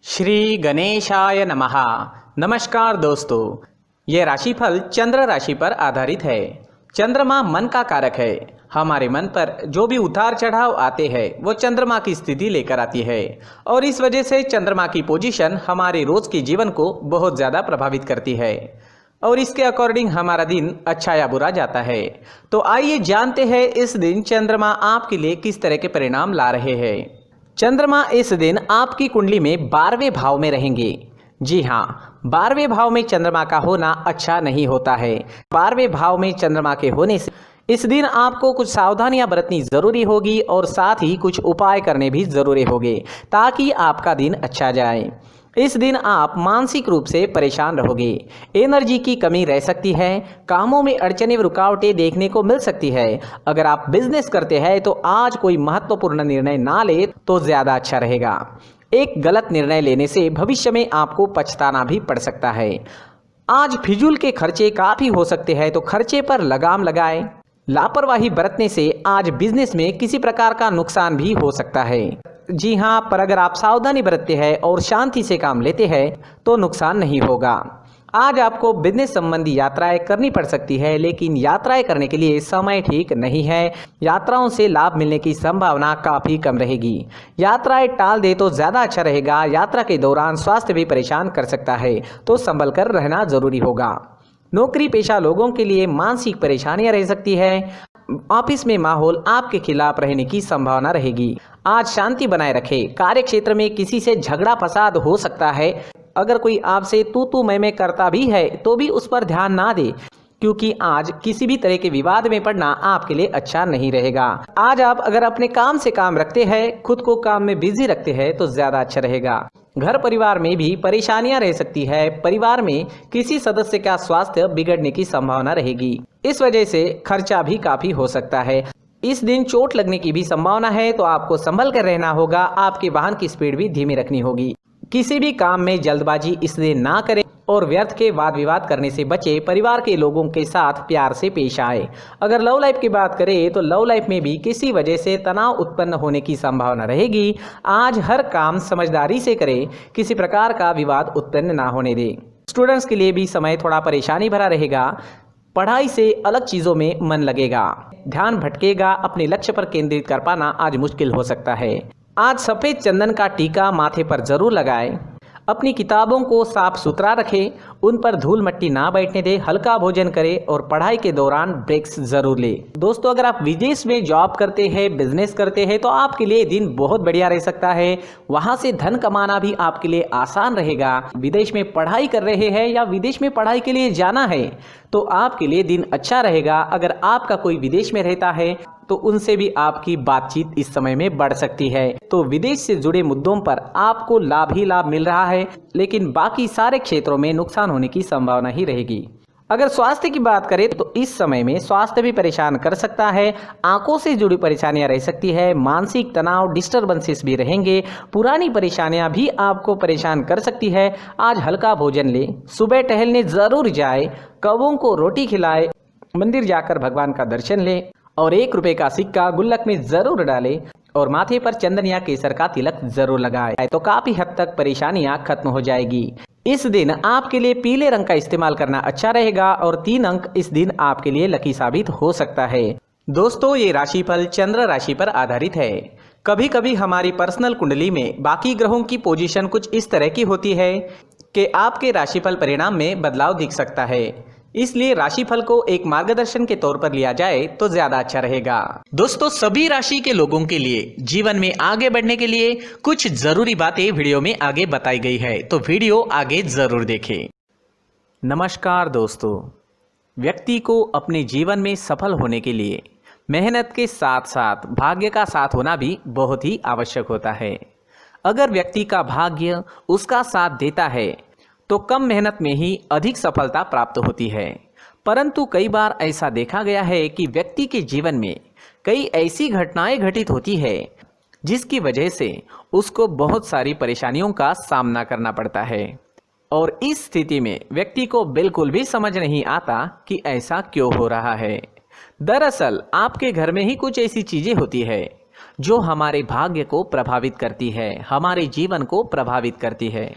श्री गणेशाय नमः। नमस्कार दोस्तों, ये राशिफल चंद्र राशि पर आधारित है। चंद्रमा मन का कारक है। हमारे मन पर जो भी उतार चढ़ाव आते हैं वो चंद्रमा की स्थिति लेकर आती है और इस वजह से चंद्रमा की पोजीशन हमारे रोज के जीवन को बहुत ज़्यादा प्रभावित करती है और इसके अकॉर्डिंग हमारा दिन अच्छा या बुरा जाता है। तो आइए जानते हैं इस दिन चंद्रमा आपके लिए किस तरह के परिणाम ला रहे हैं। चंद्रमा इस दिन आपकी कुंडली में 12वें भाव में रहेंगे। जी हाँ, 12वें भाव में चंद्रमा का होना अच्छा नहीं होता है। 12वें भाव में चंद्रमा के होने से इस दिन आपको कुछ सावधानियां बरतनी जरूरी होगी और साथ ही कुछ उपाय करने भी जरूरी होंगे ताकि आपका दिन अच्छा जाए। इस दिन आप मानसिक रूप से परेशान रहोगे, एनर्जी की कमी रह सकती है, कामों में अड़चनें रुकावटें देखने को मिल सकती है। अगर आप बिजनेस करते हैं तो आज कोई महत्वपूर्ण निर्णय ना ले तो ज़्यादा अच्छा रहेगा। एक गलत निर्णय लेने से भविष्य में आपको पछताना भी पड़ सकता है। आज फिजूल के खर्चे काफ़ी हो सकते हैं, तो खर्चे पर लगाम लगाएं। लापरवाही बरतने से आज बिजनेस में किसी प्रकार का नुकसान भी हो सकता है। जी हाँ, पर अगर आप सावधानी बरतते हैं और शांति से काम लेते हैं तो नुकसान नहीं होगा। आज आपको बिजनेस संबंधी यात्राएं करनी पड़ सकती है, लेकिन यात्राएं करने के लिए समय ठीक नहीं है। यात्राओं से लाभ मिलने की संभावना काफ़ी कम रहेगी। यात्राएं टाल दे तो ज़्यादा अच्छा रहेगा। यात्रा के दौरान स्वास्थ्य भी परेशान कर सकता है, तो संभल कर रहना जरूरी होगा। नौकरी पेशा लोगों के लिए मानसिक परेशानियां रह सकती है। ऑफिस में माहौल आपके खिलाफ रहने की संभावना रहेगी। आज शांति बनाए रखें। कार्य क्षेत्र में किसी से झगड़ा फसाद हो सकता है। अगर कोई आपसे तू मैं करता भी है तो भी उस पर ध्यान ना दे, क्योंकि आज किसी भी तरह के विवाद में पड़ना आपके लिए अच्छा नहीं रहेगा। आज आप अगर अपने काम से काम रखते हैं, खुद को काम में बिजी रखते हैं तो ज्यादा अच्छा रहेगा। घर परिवार में भी परेशानियां रह सकती है। परिवार में किसी सदस्य का स्वास्थ्य बिगड़ने की संभावना रहेगी। इस वजह से खर्चा भी काफी हो सकता है। इस दिन चोट लगने की भी संभावना है, तो आपको संभल कर रहना होगा। आपके वाहन की स्पीड भी धीमी रखनी होगी। किसी भी काम में जल्दबाजी इस दिन ना करें और व्यर्थ के वाद विवाद करने से बचे। परिवार के लोगों के साथ प्यार से पेश आए। अगर लव लाइफ की बात करें तो लव लाइफ में भी किसी वजह से तनाव उत्पन्न होने की संभावना रहेगी। आज हर काम समझदारी से करें, किसी प्रकार का विवाद उत्पन्न ना होने दें। स्टूडेंट्स के लिए भी समय थोड़ा परेशानी भरा रहेगा। पढ़ाई से अलग चीज़ों में मन लगेगा, ध्यान भटकेगा। अपने लक्ष्य पर केंद्रित कर पाना आज मुश्किल हो सकता है। आज सफ़ेद चंदन का टीका माथे पर जरूर लगाएं। अपनी किताबों को साफ सुथरा रखें, उन पर धूल मिट्टी ना बैठने दें। हल्का भोजन करें और पढ़ाई के दौरान ब्रेक्स जरूर लें। दोस्तों, अगर आप विदेश में जॉब करते हैं, बिजनेस करते हैं तो आपके लिए दिन बहुत बढ़िया रह सकता है। वहां से धन कमाना भी आपके लिए आसान रहेगा। विदेश में पढ़ाई कर रहे हैं या विदेश में पढ़ाई के लिए जाना है तो आपके लिए दिन अच्छा रहेगा। अगर आपका कोई विदेश में रहता है तो उनसे भी आपकी बातचीत इस समय में बढ़ सकती है। तो विदेश से जुड़े मुद्दों पर आपको लाभ ही लाभ मिल रहा है, लेकिन बाकी सारे क्षेत्रों में नुकसान होने की संभावना ही रहेगी। अगर स्वास्थ्य की बात करें तो इस समय में स्वास्थ्य भी परेशान कर सकता है। आंखों से जुड़ी परेशानियां रह सकती है। मानसिक तनाव डिस्टर्बेंसेस भी रहेंगे। पुरानी परेशानियां भी आपको परेशान कर सकती है। आज हल्का भोजन ले, सुबह टहलने जरूर जाए, कौवों को रोटी खिलाए, मंदिर जाकर भगवान का दर्शन ले और 1 रुपए का सिक्का गुल्लक में जरूर डाले और माथे पर चंदन या केसर का तिलक जरूर लगाए, तो काफी हद तक परेशानियां खत्म हो जाएगी। इस दिन आपके लिए पीले रंग का इस्तेमाल करना अच्छा रहेगा और 3 अंक इस दिन आपके लिए लकी साबित हो सकता है। दोस्तों, ये राशिफल चंद्र राशि पर आधारित है। कभी कभी हमारी पर्सनल कुंडली में बाकी ग्रहों की पोजीशन कुछ इस तरह की होती है कि आपके राशिफल परिणाम में बदलाव दिख सकता है। इसलिए राशिफल को एक मार्गदर्शन के तौर पर लिया जाए तो ज्यादा अच्छा रहेगा। दोस्तों, सभी राशि के लोगों के लिए जीवन में आगे बढ़ने के लिए कुछ जरूरी बातें वीडियो में आगे बताई गई है, तो वीडियो आगे जरूर देखें। नमस्कार दोस्तों, व्यक्ति को अपने जीवन में सफल होने के लिए मेहनत के साथ साथ भाग्य का साथ होना भी बहुत ही आवश्यक होता है। अगर व्यक्ति का भाग्य उसका साथ देता है तो कम मेहनत में ही अधिक सफलता प्राप्त होती है। परंतु कई बार ऐसा देखा गया है कि व्यक्ति के जीवन में कई ऐसी घटनाएं घटित होती है जिसकी वजह से उसको बहुत सारी परेशानियों का सामना करना पड़ता है और इस स्थिति में व्यक्ति को बिल्कुल भी समझ नहीं आता कि ऐसा क्यों हो रहा है। दरअसल आपके घर में ही कुछ ऐसी चीजें होती है जो हमारे भाग्य को प्रभावित करती है, हमारे जीवन को प्रभावित करती है।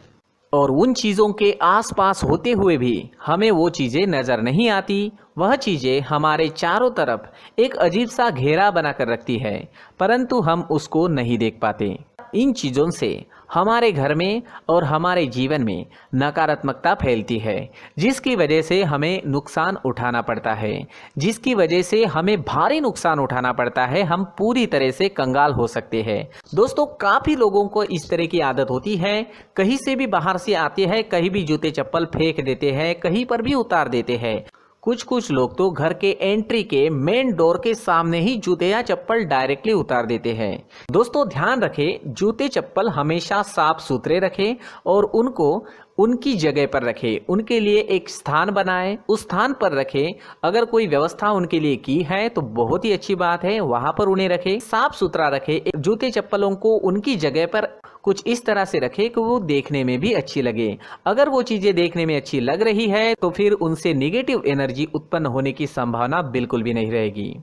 और उन चीज़ों के आसपास होते हुए भी हमें वो चीज़ें नज़र नहीं आती। वह चीज़ें हमारे चारों तरफ एक अजीब सा घेरा बनाकर रखती है, परंतु हम उसको नहीं देख पाते। इन चीज़ों से हमारे घर में और हमारे जीवन में नकारात्मकता फैलती है, जिसकी वजह से हमें नुकसान उठाना पड़ता है, जिसकी वजह से हमें भारी नुकसान उठाना पड़ता है। हम पूरी तरह से कंगाल हो सकते हैं। दोस्तों, काफ़ी लोगों को इस तरह की आदत होती है, कहीं से भी बाहर से आते हैं, कहीं भी जूते चप्पल फेंक देते हैं, कहीं पर भी उतार देते हैं। कुछ लोग तो घर के एंट्री के मेन डोर के सामने ही जूते या चप्पल डायरेक्टली उतार देते हैं। दोस्तों, ध्यान रखें, जूते चप्पल हमेशा साफ सुथरे रखें और उनको उनकी जगह पर रखें। उनके लिए एक स्थान बनाएं, उस स्थान पर रखें। अगर कोई व्यवस्था उनके लिए की है तो बहुत ही अच्छी बात है, वहां पर उन्हें रखें, साफ सुथरा रखें। जूते चप्पलों को उनकी जगह पर कुछ इस तरह से रखें कि वो देखने में भी अच्छी लगे। अगर वो चीज़ें देखने में अच्छी लग रही है तो फिर उनसे नेगेटिव एनर्जी उत्पन्न होने की संभावना बिल्कुल भी नहीं रहेगी।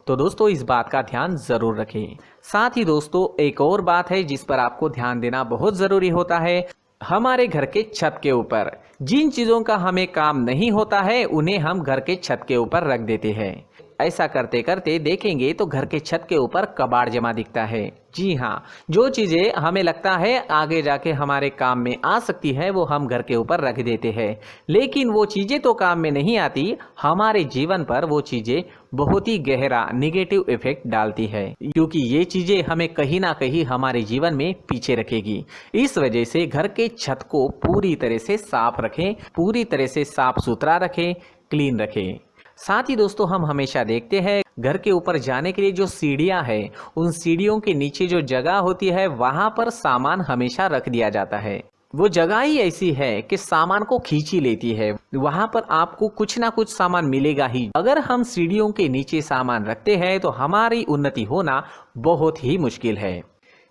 तो दोस्तों, इस बात का ध्यान ज़रूर रखें। साथ ही दोस्तों, एक और बात है जिस पर आपको ध्यान देना बहुत ज़रूरी होता है। हमारे घर के छत के ऊपर जिन चीज़ों का हमें काम नहीं होता है, उन्हें हम घर के छत के ऊपर रख देते हैं। ऐसा करते करते देखेंगे तो घर के छत के ऊपर कबाड़ जमा दिखता है। जी हाँ, जो चीज़ें हमें लगता है आगे जाके हमारे काम में आ सकती है, वो हम घर के ऊपर रख देते हैं। लेकिन वो चीज़ें तो काम में नहीं आती, हमारे जीवन पर वो चीज़ें बहुत ही गहरा नेगेटिव इफेक्ट डालती है, क्योंकि ये चीज़ें हमें कहीं ना कहीं हमारे जीवन में पीछे रखेगी। इस वजह से घर के छत को पूरी तरह से साफ रखें, पूरी तरह से साफ सुथरा रखें, क्लीन रखें। साथ ही दोस्तों, हम हमेशा देखते हैं घर के ऊपर जाने के लिए जो सीढ़ियां हैं, उन सीढ़ियों के नीचे जो जगह होती है वहां पर सामान हमेशा रख दिया जाता है। वो जगह ही ऐसी है कि सामान को खींच ही लेती है। वहां पर आपको कुछ ना कुछ सामान मिलेगा ही। अगर हम सीढ़ियों के नीचे सामान रखते हैं तो हमारी उन्नति होना बहुत ही मुश्किल है।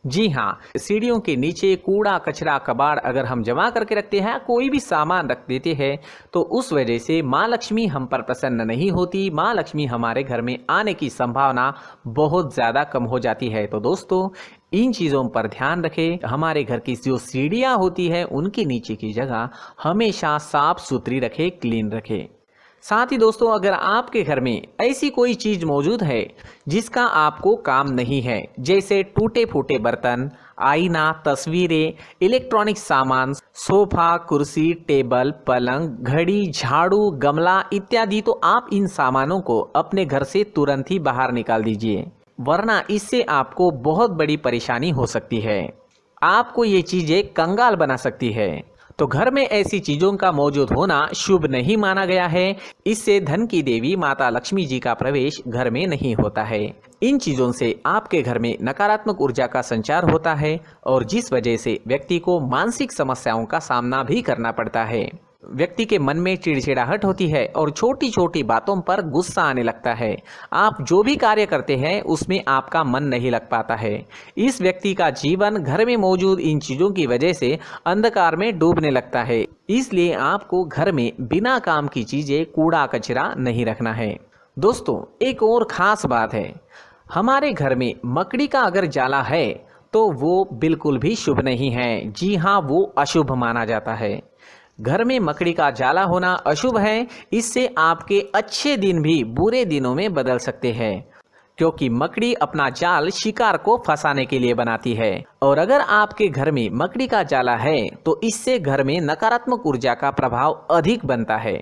जी हाँ, सीढ़ियों के नीचे कूड़ा कचरा कबाड़ अगर हम जमा करके रखते हैं, कोई भी सामान रख देते हैं, तो उस वजह से माँ लक्ष्मी हम पर प्रसन्न नहीं होती। माँ लक्ष्मी हमारे घर में आने की संभावना बहुत ज़्यादा कम हो जाती है। तो दोस्तों, इन चीज़ों पर ध्यान रखें। हमारे घर की जो सीढ़ियाँ होती है उनके नीचे की जगह हमेशा साफ सुथरी रखें, क्लीन रखें। साथ ही दोस्तों, अगर आपके घर में ऐसी कोई चीज़ मौजूद है जिसका आपको काम नहीं है, जैसे टूटे फूटे बर्तन, आईना, तस्वीरें, इलेक्ट्रॉनिक सामान, सोफा, कुर्सी, टेबल, पलंग, घड़ी, झाड़ू, गमला इत्यादि, तो आप इन सामानों को अपने घर से तुरंत ही बाहर निकाल दीजिए, वरना इससे आपको बहुत बड़ी परेशानी हो सकती है। आपको ये चीज़ें कंगाल बना सकती है। तो घर में ऐसी चीजों का मौजूद होना शुभ नहीं माना गया है। इससे धन की देवी माता लक्ष्मी जी का प्रवेश घर में नहीं होता है। इन चीजों से आपके घर में नकारात्मक ऊर्जा का संचार होता है और जिस वजह से व्यक्ति को मानसिक समस्याओं का सामना भी करना पड़ता है। व्यक्ति के मन में चिड़चिड़ाहट होती है और छोटी छोटी बातों पर गुस्सा आने लगता है। आप जो भी कार्य करते हैं उसमें आपका मन नहीं लग पाता है। इस व्यक्ति का जीवन घर में मौजूद इन चीज़ों की वजह से अंधकार में डूबने लगता है। इसलिए आपको घर में बिना काम की चीज़ें, कूड़ा कचरा नहीं रखना है। दोस्तों, एक और ख़ास बात है, हमारे घर में मकड़ी का अगर जाला है तो वो बिल्कुल भी शुभ नहीं है। जी हाँ, वो अशुभ माना जाता है। घर में मकड़ी का जाला होना अशुभ है। इससे आपके अच्छे दिन भी बुरे दिनों में बदल सकते हैं, क्योंकि मकड़ी अपना जाल शिकार को फंसाने के लिए बनाती है। और अगर आपके घर में मकड़ी का जाला है तो इससे घर में नकारात्मक ऊर्जा का प्रभाव अधिक बनता है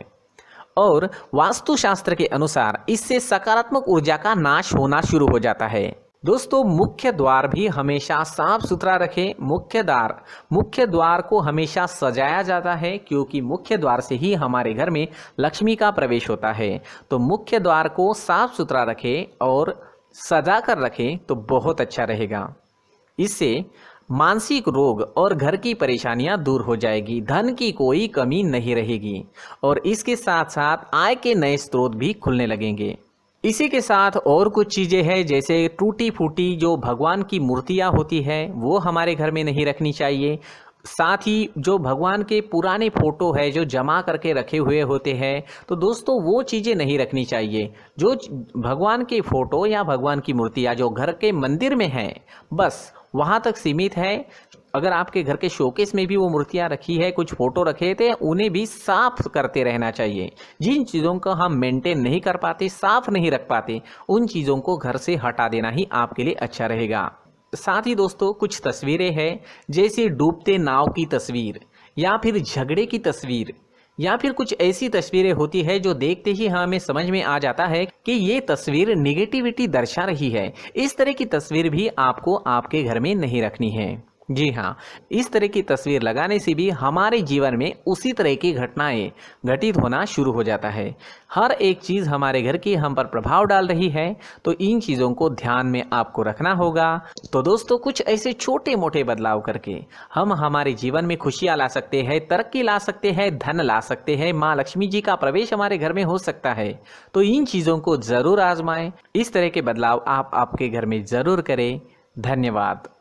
और वास्तुशास्त्र के अनुसार इससे सकारात्मक ऊर्जा का नाश होना शुरू हो जाता है। दोस्तों, मुख्य द्वार भी हमेशा साफ सुथरा रखें। मुख्य द्वार को हमेशा सजाया जाता है, क्योंकि मुख्य द्वार से ही हमारे घर में लक्ष्मी का प्रवेश होता है। तो मुख्य द्वार को साफ सुथरा रखें और सजा कर रखें तो बहुत अच्छा रहेगा। इससे मानसिक रोग और घर की परेशानियां दूर हो जाएगी, धन की कोई कमी नहीं रहेगी और इसके साथ साथ आय के नए स्रोत भी खुलने लगेंगे। इसी के साथ और कुछ चीज़ें हैं, जैसे टूटी फूटी जो भगवान की मूर्तियाँ होती है वो हमारे घर में नहीं रखनी चाहिए। साथ ही जो भगवान के पुराने फोटो है जो जमा करके रखे हुए होते हैं, तो दोस्तों वो चीज़ें नहीं रखनी चाहिए। जो भगवान के फोटो या भगवान की मूर्तियाँ जो घर के मंदिर में हैं, बस वहाँ तक सीमित है। अगर आपके घर के शोकेस में भी वो मूर्तियाँ रखी है, कुछ फोटो रखे थे, उन्हें भी साफ करते रहना चाहिए। जिन चीज़ों को हम मेंटेन नहीं कर पाते, साफ नहीं रख पाते, उन चीज़ों को घर से हटा देना ही आपके लिए अच्छा रहेगा। साथ ही दोस्तों कुछ तस्वीरें हैं, जैसे डूबते नाव की तस्वीर या फिर झगड़े की तस्वीर या फिर कुछ ऐसी तस्वीरें होती है जो देखते ही हमें समझ में आ जाता है कि ये तस्वीर निगेटिविटी दर्शा रही है। इस तरह की तस्वीर भी आपको आपके घर में नहीं रखनी है। जी हाँ, इस तरह की तस्वीर लगाने से भी हमारे जीवन में उसी तरह की घटनाएं घटित होना शुरू हो जाता है। हर एक चीज़ हमारे घर की हम पर प्रभाव डाल रही है, तो इन चीज़ों को ध्यान में आपको रखना होगा। तो दोस्तों कुछ ऐसे छोटे मोटे बदलाव करके हम हमारे जीवन में खुशियाँ ला सकते हैं, तरक्की ला सकते हैं, धन ला सकते हैं, माँ लक्ष्मी जी का प्रवेश हमारे घर में हो सकता है। तो इन चीज़ों को ज़रूर आजमाएं। इस तरह के बदलाव आप आपके घर में ज़रूर करें। धन्यवाद।